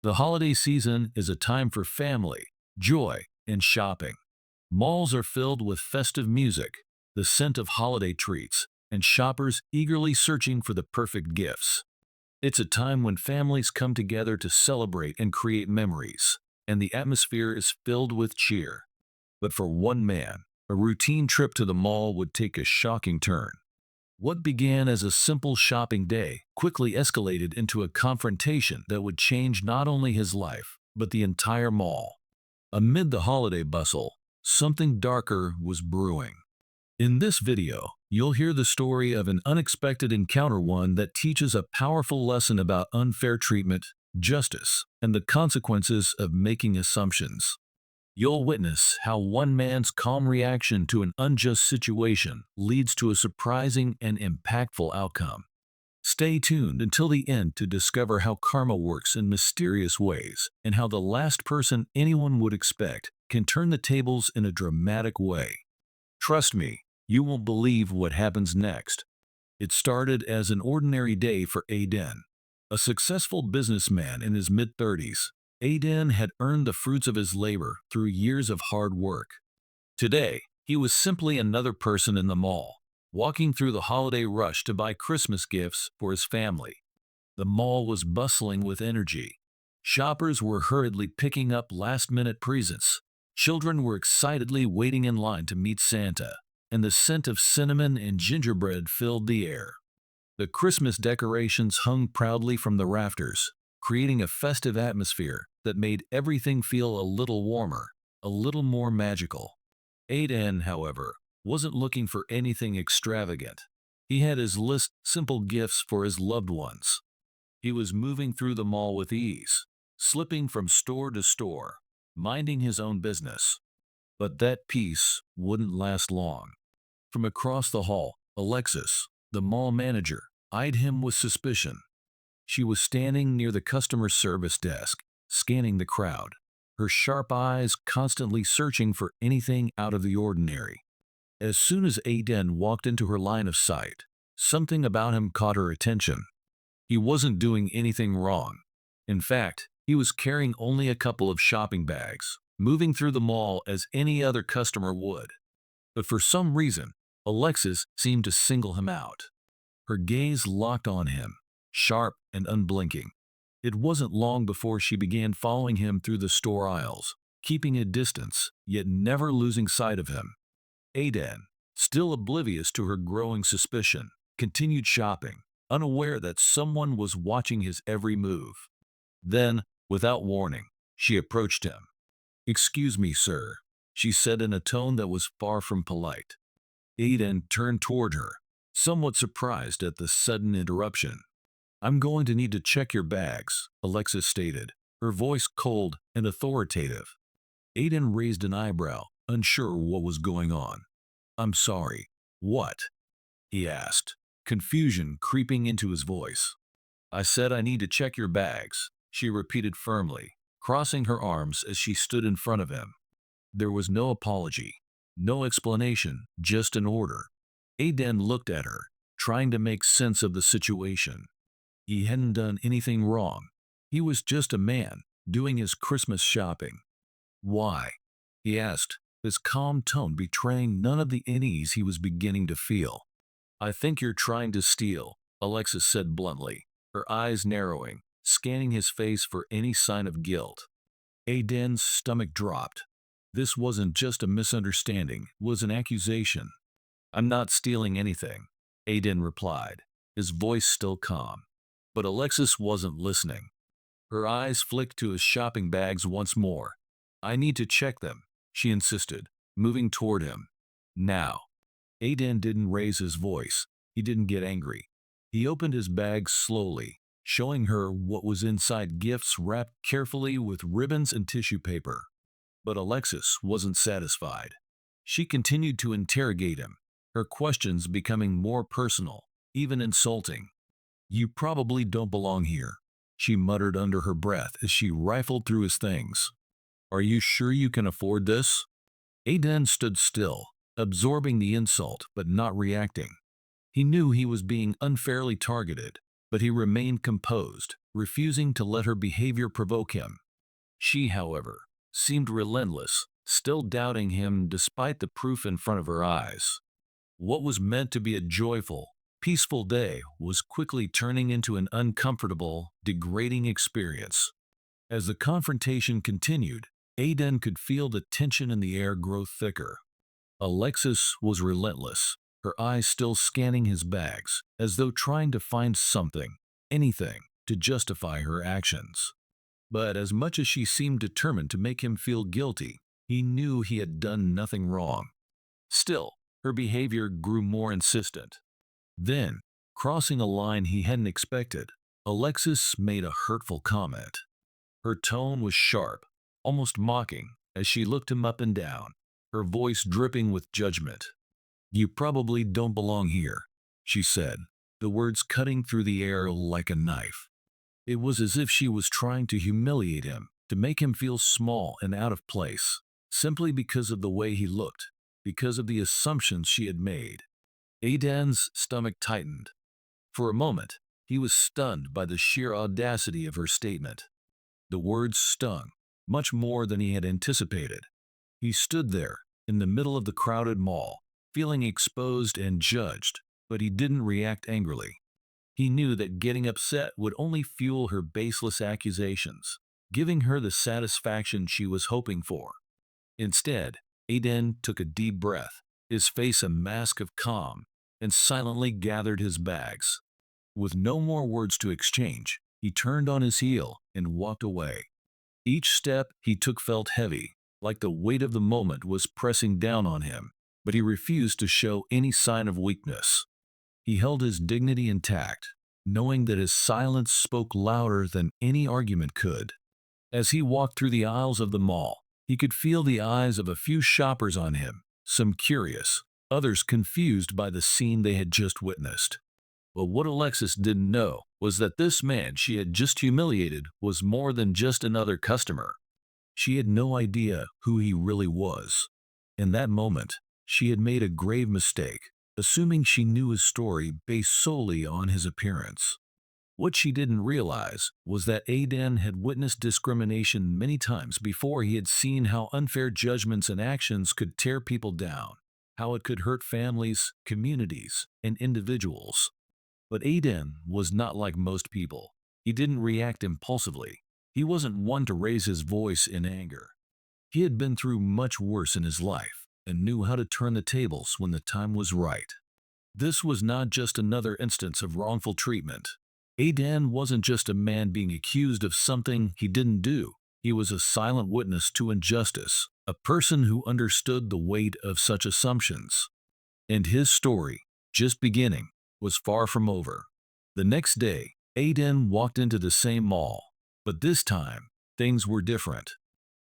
The holiday season is a time for family, joy, and shopping. Malls are filled with festive music, the scent of holiday treats, and shoppers eagerly searching for the perfect gifts. It's a time when families come together to celebrate and create memories, and the atmosphere is filled with cheer. But for one man, a routine trip to the mall would take a shocking turn. What began as a simple shopping day quickly escalated into a confrontation that would change not only his life, but the entire mall. Amid the holiday bustle, something darker was brewing. In this video, you'll hear the story of an unexpected encounter, one that teaches a powerful lesson about unfair treatment, justice, and the consequences of making assumptions. You'll witness how one man's calm reaction to an unjust situation leads to a surprising and impactful outcome. Stay tuned until the end to discover how karma works in mysterious ways and how the last person anyone would expect can turn the tables in a dramatic way. Trust me, you won't believe what happens next. It started as an ordinary day for Aiden. A successful businessman in his mid-30s, Aiden had earned the fruits of his labor through years of hard work. Today, he was simply another person in the mall, walking through the holiday rush to buy Christmas gifts for his family. The mall was bustling with energy. Shoppers were hurriedly picking up last-minute presents. Children were excitedly waiting in line to meet Santa, and the scent of cinnamon and gingerbread filled the air. The Christmas decorations hung proudly from the rafters, creating a festive atmosphere that made everything feel a little warmer, a little more magical. Aiden, however, wasn't looking for anything extravagant. He had his list of simple gifts for his loved ones. He was moving through the mall with ease, slipping from store to store, minding his own business. But that peace wouldn't last long. From across the hall, Alexis, the mall manager, eyed him with suspicion. She was standing near the customer service desk, scanning the crowd, her sharp eyes constantly searching for anything out of the ordinary. As soon as Aiden walked into her line of sight, something about him caught her attention. He wasn't doing anything wrong. In fact, he was carrying only a couple of shopping bags, moving through the mall as any other customer would. But for some reason, Alexis seemed to single him out. Her gaze locked on him, sharp and unblinking. It wasn't long before she began following him through the store aisles, keeping a distance, yet never losing sight of him. Aiden, still oblivious to her growing suspicion, continued shopping, unaware that someone was watching his every move. Then, without warning, she approached him. "Excuse me, sir," she said in a tone that was far from polite. Aiden turned toward her, somewhat surprised at the sudden interruption. "I'm going to need to check your bags," Alexis stated, her voice cold and authoritative. Aiden raised an eyebrow, unsure what was going on. "I'm sorry, what?" he asked, confusion creeping into his voice. "I said I need to check your bags," she repeated firmly, crossing her arms as she stood in front of him. There was no apology, no explanation, just an order. Aiden looked at her, trying to make sense of the situation. He hadn't done anything wrong. He was just a man, doing his Christmas shopping. "Why?" he asked, his calm tone betraying none of the unease he was beginning to feel. "I think you're trying to steal," Alexis said bluntly, her eyes narrowing, scanning his face for any sign of guilt. Aiden's stomach dropped. This wasn't just a misunderstanding, it was an accusation. "I'm not stealing anything," Aiden replied, his voice still calm. But Alexis wasn't listening. Her eyes flicked to his shopping bags once more. "I need to check them," she insisted, moving toward him. "Now." Aiden didn't raise his voice. He didn't get angry. He opened his bags slowly, showing her what was inside, gifts wrapped carefully with ribbons and tissue paper. But Alexis wasn't satisfied. She continued to interrogate him, her questions becoming more personal, even insulting. "You probably don't belong here," she muttered under her breath as she rifled through his things. "Are you sure you can afford this?" Aiden stood still, absorbing the insult but not reacting. He knew he was being unfairly targeted, but he remained composed, refusing to let her behavior provoke him. She, however, seemed relentless, still doubting him despite the proof in front of her eyes. What was meant to be a joyful, peaceful day was quickly turning into an uncomfortable, degrading experience. As the confrontation continued, Aiden could feel the tension in the air grow thicker. Alexis was relentless, her eyes still scanning his bags, as though trying to find something, anything, to justify her actions. But as much as she seemed determined to make him feel guilty, he knew he had done nothing wrong. Still, her behavior grew more insistent. Then, crossing a line he hadn't expected, Alexis made a hurtful comment. Her tone was sharp, almost mocking, as she looked him up and down, her voice dripping with judgment. "You probably don't belong here," she said, the words cutting through the air like a knife. It was as if she was trying to humiliate him, to make him feel small and out of place, simply because of the way he looked, because of the assumptions she had made. Aiden's stomach tightened. For a moment, he was stunned by the sheer audacity of her statement. The words stung, much more than he had anticipated. He stood there, in the middle of the crowded mall, feeling exposed and judged, but he didn't react angrily. He knew that getting upset would only fuel her baseless accusations, giving her the satisfaction she was hoping for. Instead, Aiden took a deep breath, his face a mask of calm, and silently gathered his bags. With no more words to exchange, he turned on his heel and walked away. Each step he took felt heavy, like the weight of the moment was pressing down on him, but he refused to show any sign of weakness. He held his dignity intact, knowing that his silence spoke louder than any argument could. As he walked through the aisles of the mall, he could feel the eyes of a few shoppers on him, some curious, others confused by the scene they had just witnessed. But what Alexis didn't know was that this man she had just humiliated was more than just another customer. She had no idea who he really was. In that moment, she had made a grave mistake, assuming she knew his story based solely on his appearance. What she didn't realize was that Aiden had witnessed discrimination many times before. He had seen how unfair judgments and actions could tear people down, how it could hurt families, communities, and individuals. But Aiden was not like most people. He didn't react impulsively. He wasn't one to raise his voice in anger. He had been through much worse in his life and knew how to turn the tables when the time was right. This was not just another instance of wrongful treatment. Aiden wasn't just a man being accused of something he didn't do. He was a silent witness to injustice, a person who understood the weight of such assumptions. And his story, just beginning, was far from over. The next day, Aiden walked into the same mall, but this time, things were different.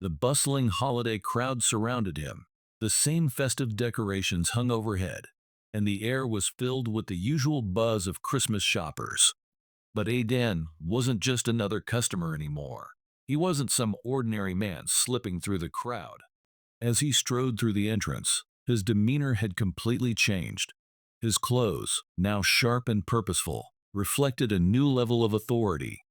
The bustling holiday crowd surrounded him, the same festive decorations hung overhead, and the air was filled with the usual buzz of Christmas shoppers. But Aiden wasn't just another customer anymore. He wasn't some ordinary man slipping through the crowd. As he strode through the entrance, his demeanor had completely changed. His clothes, now sharp and purposeful, reflected a new level of authority.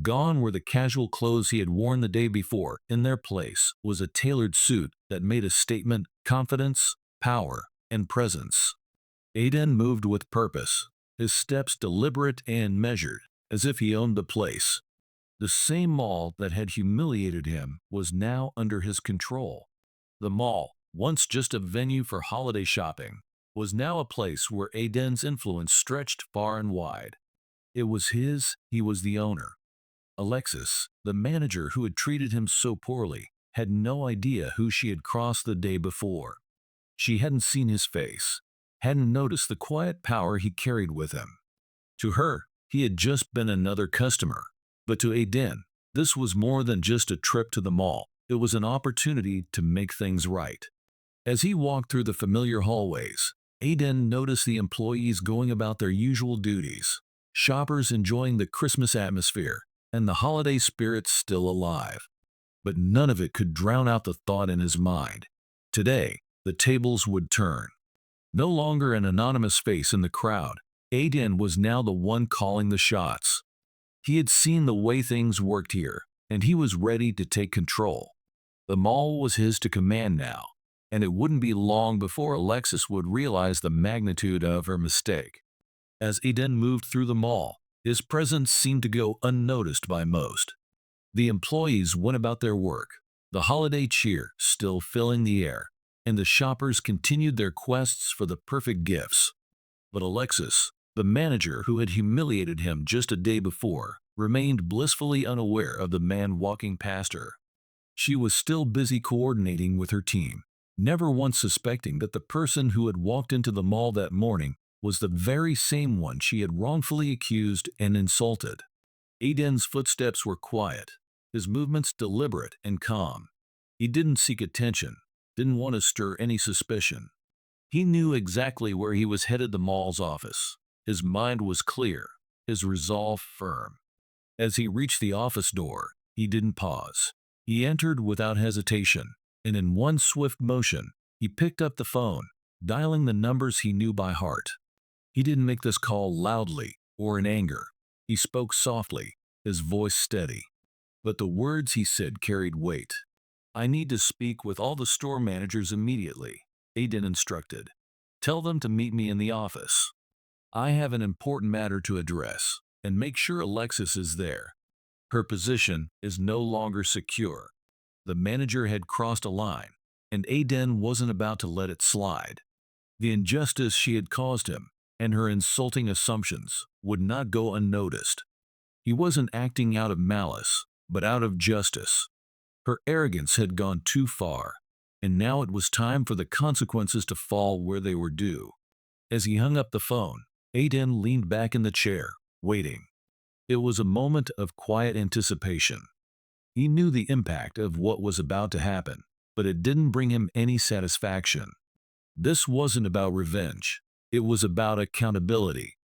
Gone were the casual clothes he had worn the day before. In their place was a tailored suit that made a statement: confidence, power, and presence. Aiden moved with purpose, his steps deliberate and measured, as if he owned the place. The same mall that had humiliated him was now under his control. The mall, once just a venue for holiday shopping, was now a place where Aiden's influence stretched far and wide. It was his, he was the owner. Alexis, the manager who had treated him so poorly, had no idea who she had crossed the day before. She hadn't seen his face, hadn't noticed the quiet power he carried with him. To her, he had just been another customer. But to Aiden, this was more than just a trip to the mall. It was an opportunity to make things right. As he walked through the familiar hallways, Aiden noticed the employees going about their usual duties, shoppers enjoying the Christmas atmosphere, and the holiday spirit still alive. But none of it could drown out the thought in his mind. Today, the tables would turn. No longer an anonymous face in the crowd, Aiden was now the one calling the shots. He had seen the way things worked here, and he was ready to take control. The mall was his to command now, and it wouldn't be long before Alexis would realize the magnitude of her mistake. As Aiden moved through the mall, his presence seemed to go unnoticed by most. The employees went about their work, the holiday cheer still filling the air, and the shoppers continued their quests for the perfect gifts. But Alexis, the manager who had humiliated him just a day before, remained blissfully unaware of the man walking past her. She was still busy coordinating with her team, never once suspecting that the person who had walked into the mall that morning was the very same one she had wrongfully accused and insulted. Aiden's footsteps were quiet, his movements deliberate and calm. He didn't seek attention, didn't want to stir any suspicion. He knew exactly where he was headed, the mall's office. His mind was clear, his resolve firm. As he reached the office door, he didn't pause. He entered without hesitation, and in one swift motion, he picked up the phone, dialing the numbers he knew by heart. He didn't make this call loudly or in anger. He spoke softly, his voice steady. But the words he said carried weight. "I need to speak with all the store managers immediately," Aiden instructed. "Tell them to meet me in the office. I have an important matter to address, and make sure Alexis is there. Her position is no longer secure." The manager had crossed a line, and Aiden wasn't about to let it slide. The injustice she had caused him, and her insulting assumptions, would not go unnoticed. He wasn't acting out of malice, but out of justice. Her arrogance had gone too far, and now it was time for the consequences to fall where they were due. As he hung up the phone, Aiden leaned back in the chair, waiting. It was a moment of quiet anticipation. He knew the impact of what was about to happen, but it didn't bring him any satisfaction. This wasn't about revenge. It was about accountability.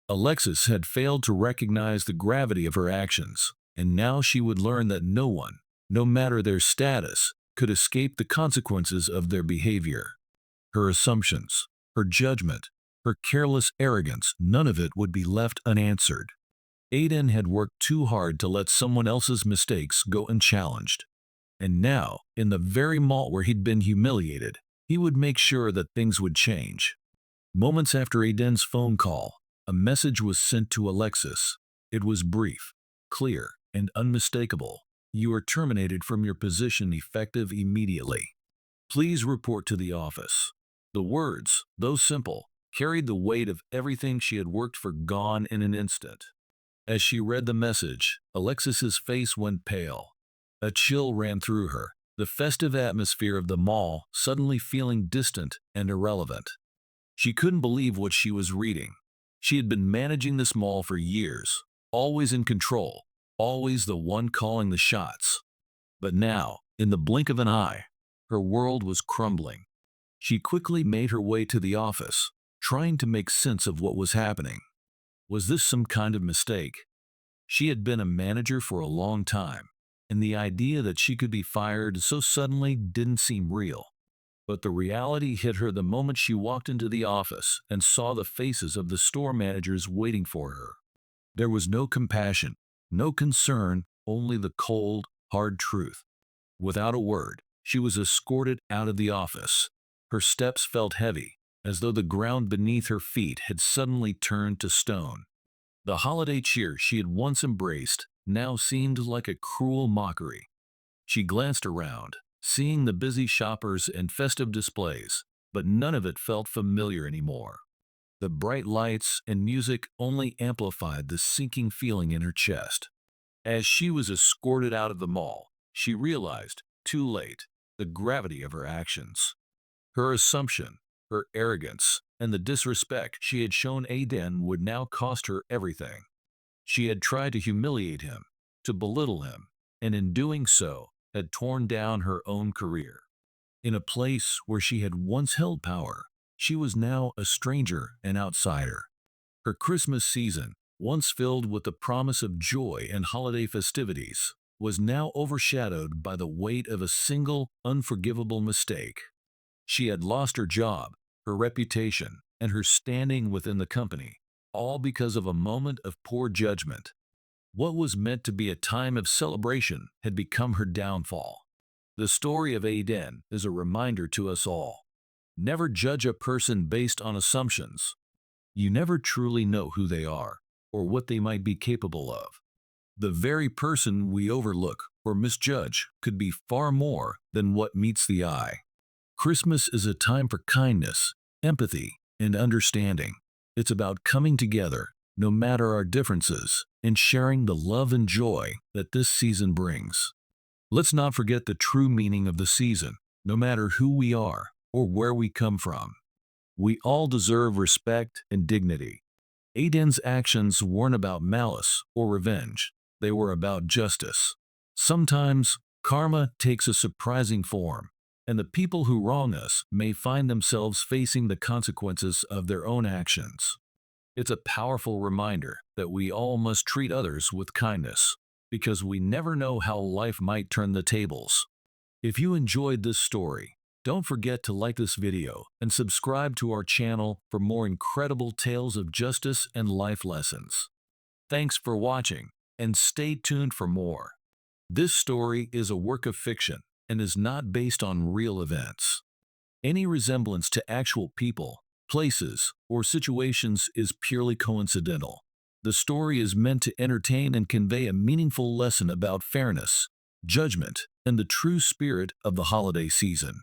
Alexis had failed to recognize the gravity of her actions, and now she would learn that no one, no matter their status, could escape the consequences of their behavior. Her assumptions, her judgment, her careless arrogance, none of it would be left unanswered. Aiden had worked too hard to let someone else's mistakes go unchallenged. And now, in the very mall where he'd been humiliated, he would make sure that things would change. Moments after Aiden's phone call, a message was sent to Alexis. It was brief, clear, and unmistakable. "You are terminated from your position effective immediately. Please report to the office." The words, though simple, carried the weight of everything she had worked for gone in an instant. As she read the message, Alexis's face went pale. A chill ran through her, the festive atmosphere of the mall suddenly feeling distant and irrelevant. She couldn't believe what she was reading. She had been managing this mall for years, always in control, always the one calling the shots. But now, in the blink of an eye, her world was crumbling. She quickly made her way to the office, trying to make sense of what was happening. Was this some kind of mistake? She had been a manager for a long time, and the idea that she could be fired so suddenly didn't seem real. But the reality hit her the moment she walked into the office and saw the faces of the store managers waiting for her. There was no compassion, no concern, only the cold, hard truth. Without a word, she was escorted out of the office. Her steps felt heavy, as though the ground beneath her feet had suddenly turned to stone. The holiday cheer she had once embraced now seemed like a cruel mockery. She glanced around, seeing the busy shoppers and festive displays, but none of it felt familiar anymore. The bright lights and music only amplified the sinking feeling in her chest. As she was escorted out of the mall, she realized, too late, the gravity of her actions. Her assumption, her arrogance, and the disrespect she had shown Aiden would now cost her everything. She had tried to humiliate him, to belittle him, and in doing so, had torn down her own career. In a place where she had once held power, she was now a stranger and outsider. Her Christmas season, once filled with the promise of joy and holiday festivities, was now overshadowed by the weight of a single, unforgivable mistake. She had lost her job, her reputation, and her standing within the company, all because of a moment of poor judgment. What was meant to be a time of celebration had become her downfall. The story of Aiden is a reminder to us all. Never judge a person based on assumptions. You never truly know who they are or what they might be capable of. The very person we overlook or misjudge could be far more than what meets the eye. Christmas is a time for kindness, empathy, and understanding. It's about coming together, no matter our differences, and sharing the love and joy that this season brings. Let's not forget the true meaning of the season, no matter who we are or where we come from. We all deserve respect and dignity. Aiden's actions weren't about malice or revenge, they were about justice. Sometimes, karma takes a surprising form, and the people who wrong us may find themselves facing the consequences of their own actions. It's a powerful reminder that we all must treat others with kindness, because we never know how life might turn the tables. If you enjoyed this story, don't forget to like this video and subscribe to our channel for more incredible tales of justice and life lessons. Thanks for watching, and stay tuned for more. This story is a work of fiction and is not based on real events. Any resemblance to actual people, places, or situations is purely coincidental. The story is meant to entertain and convey a meaningful lesson about fairness, judgment, and the true spirit of the holiday season.